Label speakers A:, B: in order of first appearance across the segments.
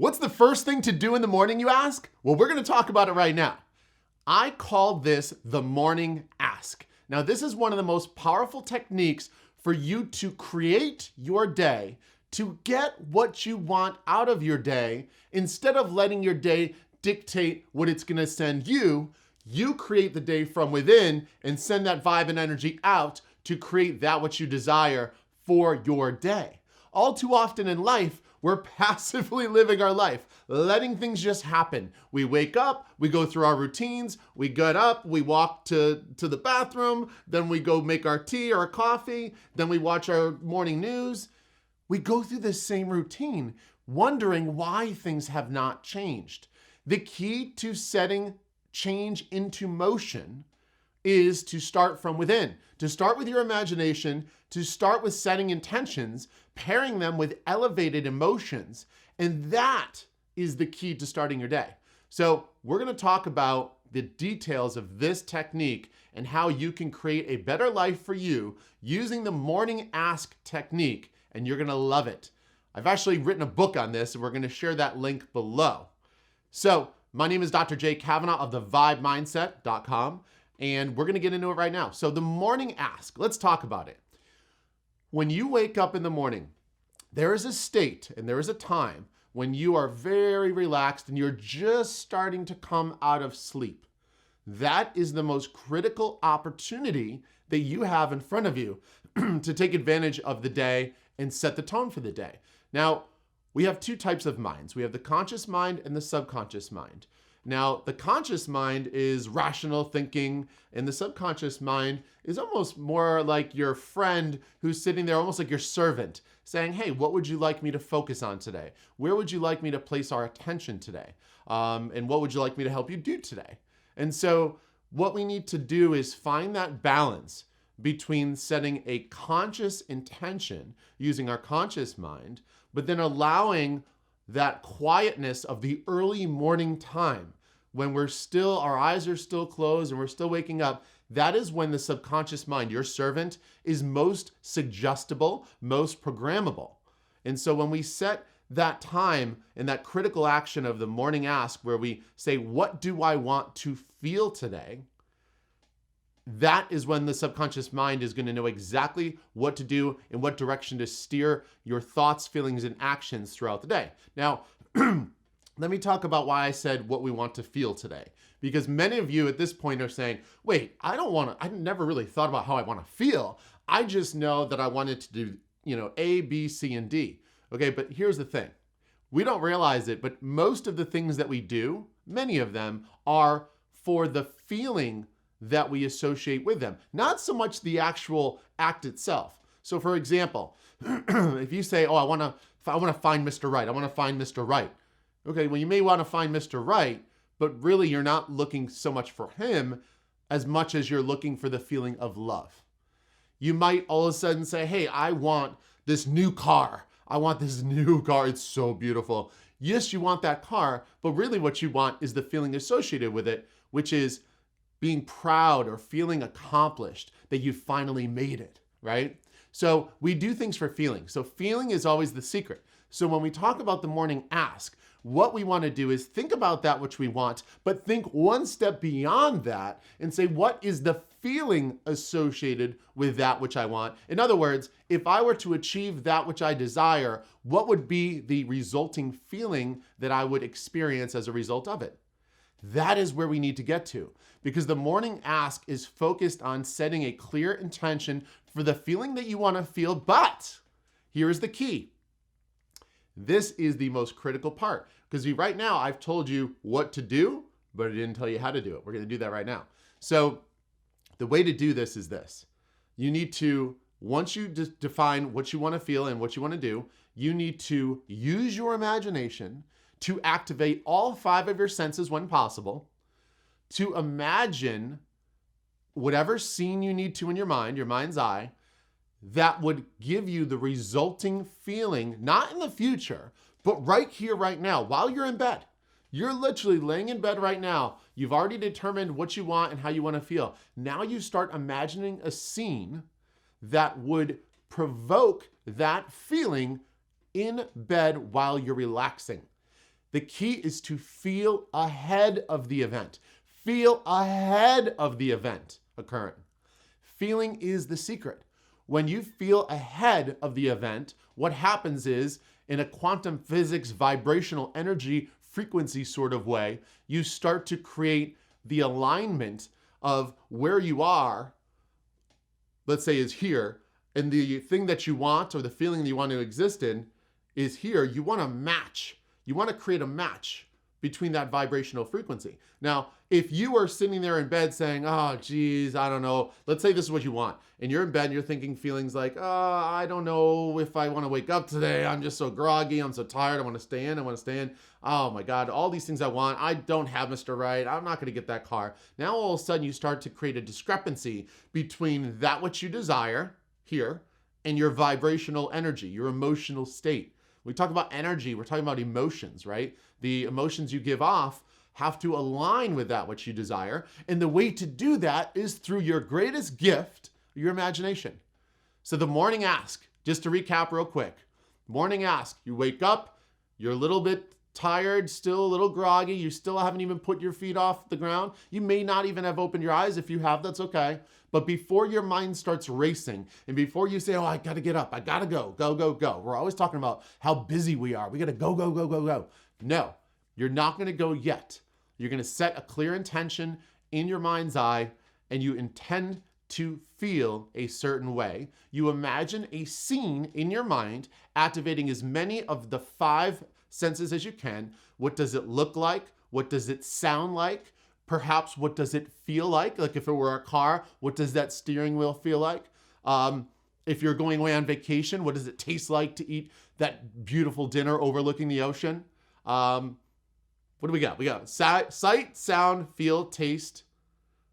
A: What's the first thing to do in the morning, you ask? Well, we're going to talk about it right now. I call this the morning ask. Now, this is one of the most powerful techniques for you to create your day, to get what you want out of your day. Instead of letting your day dictate what it's going to send you, you create the day from within and send that vibe and energy out to create that which you desire for your day. All too often in life, we're passively living our life, letting things just happen. We wake up, we go through our routines, we get up, we walk to the bathroom, then we go make our tea or our coffee, then we watch our morning news. We go through this same routine, wondering why things have not changed. The key to setting change into motion is to start from within, to start with your imagination, to start with setting intentions, pairing them with elevated emotions. And that is the key to starting your day. So we're going to talk about the details of this technique and how you can create a better life for you using the morning ask technique, and you're going to love it. I've actually written a book on this, and we're going to share that link below. So my name is Dr. Jay Kavanaugh of thevibemindset.com, and we're going to get into it right now. So the morning ask, let's talk about it. When you wake up in the morning, there is a state and there is a time when you are very relaxed and you're just starting to come out of sleep. That is the most critical opportunity that you have in front of you to take advantage of the day and set the tone for the day. Now, we have two types of minds. We have the conscious mind and the subconscious mind. Now, the conscious mind is rational thinking, and the subconscious mind is almost more like your friend who's sitting there, almost like your servant, saying, hey, what would you like me to focus on today? Where would you like me to place our attention today? And what would you like me to help you do today? And so what we need to do is find that balance between setting a conscious intention using our conscious mind, but then allowing that quietness of the early morning time when our eyes are still closed and we're still waking up. That is when the subconscious mind, your servant, is most suggestible, most programmable. And so when we set that time and that critical action of the morning ask where we say, what do I want to feel today? That is when the subconscious mind is going to know exactly what to do, in what direction to steer your thoughts, feelings, and actions throughout the day. Now, let me talk about why I said what we want to feel today. Because many of you at this point are saying, wait, I never really thought about how I want to feel. I just know that I wanted to do, A, B, C, and D. Okay, but here's the thing. We don't realize it, but most of the things that we do, many of them are for the feeling that we associate with them, not so much the actual act itself. So for example, if you say, I want to find Mr. Right, I want to find Mr. Right. Okay, well, you may want to find Mr. Right, but really you're not looking so much for him as much as you're looking for the feeling of love. You might all of a sudden say, hey, I want this new car. I want this new car. It's so beautiful. Yes, you want that car, but really what you want is the feeling associated with it, which is being proud or feeling accomplished that you finally made it, right? So we do things for feeling. So feeling is always the secret. So when we talk about the morning ask, what we want to do is think about that which we want, but think one step beyond that and say, what is the feeling associated with that which I want? In other words, if I were to achieve that which I desire, what would be the resulting feeling that I would experience as a result of it? That is where we need to get to, because the morning ask is focused on setting a clear intention for the feeling that you want to feel. But here is the key. This is the most critical part, because right now I've told you what to do, but I didn't tell you how to do it. We're going to do that right now. So the way to do this is this. You need to, once you define what you want to feel and what you want to do, you need to use your imagination to activate all 5 of your senses when possible, to imagine whatever scene you need to in your mind's eye, that would give you the resulting feeling, not in the future, but right here, right now, while you're in bed. You're literally laying in bed right now. You've already determined what you want and how you want to feel. Now you start imagining a scene that would provoke that feeling in bed while you're relaxing. The key is to feel ahead of the event. Feel ahead of the event occurring. Feeling is the secret. When you feel ahead of the event, what happens is, in a quantum physics vibrational energy frequency sort of way, you start to create the alignment of where you are, let's say is here, and the thing that you want or the feeling that you want to exist in is here. You want to match. You want to create a match between that vibrational frequency. Now, if you are sitting there in bed saying, oh, geez, I don't know. Let's say this is what you want. And you're in bed and you're thinking feelings like, oh, I don't know if I want to wake up today. I'm just so groggy. I'm so tired. I want to stay in. I want to stay in. Oh my God, all these things I want. I don't have Mr. Right. I'm not going to get that car. Now, all of a sudden, you start to create a discrepancy between that which you desire here and your vibrational energy, your emotional state. We talk about energy, we're talking about emotions, right? The emotions you give off have to align with that which you desire. And the way to do that is through your greatest gift, your imagination. So the morning ask, just to recap real quick. Morning ask, you wake up, you're a little bit tired, still a little groggy, you still haven't even put your feet off the ground. You may not even have opened your eyes. If you have, that's okay. But before your mind starts racing and before you say, oh, I got to get up, I got to go, go, go, go. We're always talking about how busy we are. We got to go, go, go, go, go. No, you're not going to go yet. You're going to set a clear intention in your mind's eye and you intend to feel a certain way. You imagine a scene in your mind, activating as many of the 5 senses as you can. What does it look like? What does it sound like? Perhaps what does it feel like? Like if it were a car, what does that steering wheel feel like? If you're going away on vacation, what does it taste like to eat that beautiful dinner overlooking the ocean? What do we got? We got sight, sound, feel, taste.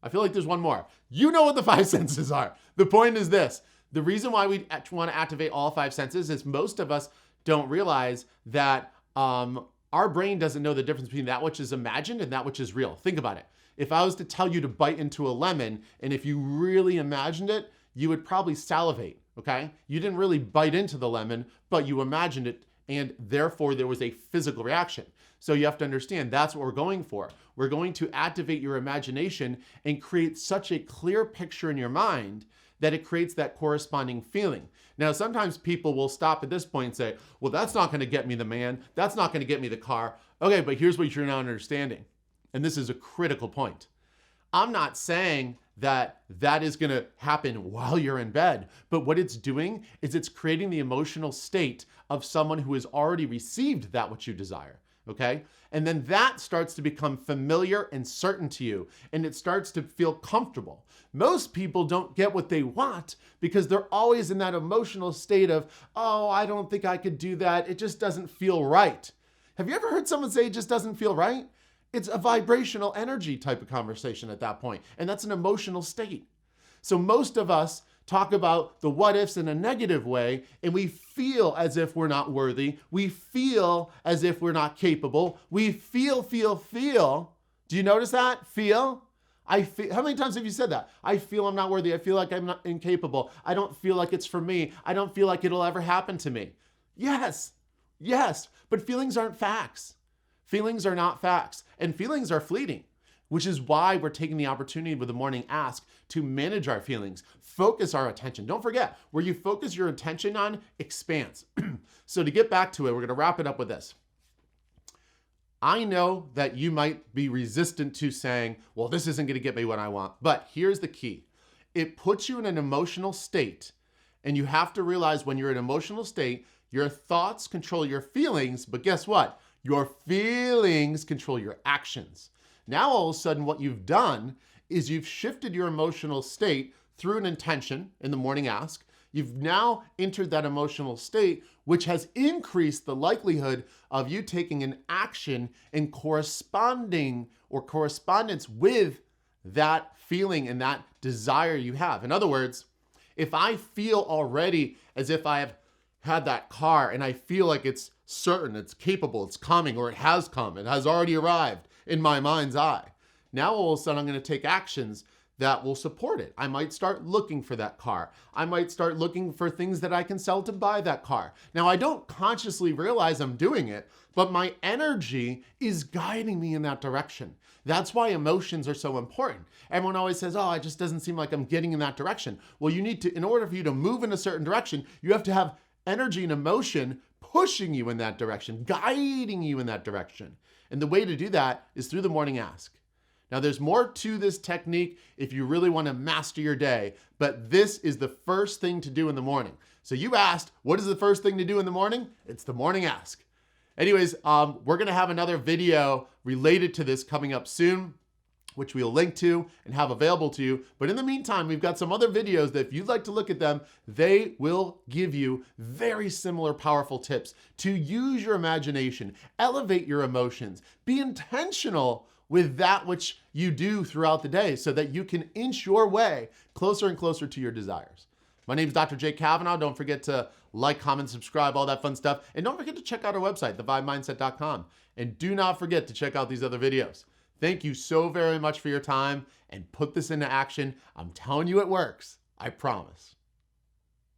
A: I feel like there's one more. You know what the 5 senses are. The point is this. The reason why we want to activate all 5 senses is most of us don't realize that our brain doesn't know the difference between that which is imagined and that which is real. Think about it. If I was to tell you to bite into a lemon, and if you really imagined it, you would probably salivate, okay? You didn't really bite into the lemon, but you imagined it, and therefore there was a physical reaction. So you have to understand that's what we're going for. We're going to activate your imagination and create such a clear picture in your mind that it creates that corresponding feeling. Now, sometimes people will stop at this point and say, well, that's not going to get me the man. That's not going to get me the car. Okay, but here's what you're not understanding. And this is a critical point. I'm not saying that that is going to happen while you're in bed, but what it's doing is it's creating the emotional state of someone who has already received that which you desire. Okay? And then that starts to become familiar and certain to you, and it starts to feel comfortable. Most people don't get what they want because they're always in that emotional state of, oh, I don't think I could do that. It just doesn't feel right. Have you ever heard someone say it just doesn't feel right? It's a vibrational energy type of conversation at that point, and that's an emotional state. So most of us talk about the what ifs in a negative way, and we feel as if we're not worthy. We feel as if we're not capable. We feel. Do you notice that? Feel? I feel. How many times have you said that? I feel I'm not worthy. I feel like I'm not incapable. I don't feel like it's for me. I don't feel like it'll ever happen to me. Yes, but feelings aren't facts. Feelings are not facts, and feelings are fleeting, which is why we're taking the opportunity with the morning ask to manage our feelings, focus our attention. Don't forget, where you focus your attention on expands. So to get back to it, we're going to wrap it up with this. I know that you might be resistant to saying, well, this isn't going to get me what I want, but here's the key. It puts you in an emotional state, and you have to realize when you're in an emotional state, your thoughts control your feelings, but guess what? Your feelings control your actions. Now, all of a sudden, what you've done is you've shifted your emotional state through an intention in the morning ask. You've now entered that emotional state, which has increased the likelihood of you taking an action in corresponding or correspondence with that feeling and that desire you have. In other words, if I feel already as if I have had that car and I feel like it's certain, it's capable, it's coming, or it has come, it has already arrived in my mind's eye. Now all of a sudden I'm going to take actions that will support it. I might start looking for that car. I might start looking for things that I can sell to buy that car. Now, I don't consciously realize I'm doing it, but my energy is guiding me in that direction. That's why emotions are so important. Everyone always says, oh, it just doesn't seem like I'm getting in that direction. Well, you need to, in order for you to move in a certain direction, you have to have energy and emotion pushing you in that direction, guiding you in that direction. And the way to do that is through the morning ask. Now, there's more to this technique if you really want to master your day, but this is the first thing to do in the morning. So you asked, what is the first thing to do in the morning? It's the morning ask. Anyways, we're going to have another video related to this coming up soon, which we'll link to and have available to you. But in the meantime, we've got some other videos that if you'd like to look at them, they will give you very similar powerful tips to use your imagination, elevate your emotions, be intentional with that which you do throughout the day so that you can inch your way closer and closer to your desires. My name is Dr. Jake Kavanaugh. Don't forget to like, comment, subscribe, all that fun stuff. And don't forget to check out our website, thevibemindset.com. And do not forget to check out these other videos. Thank you so very much for your time and put this into action. I'm telling you it works. I promise.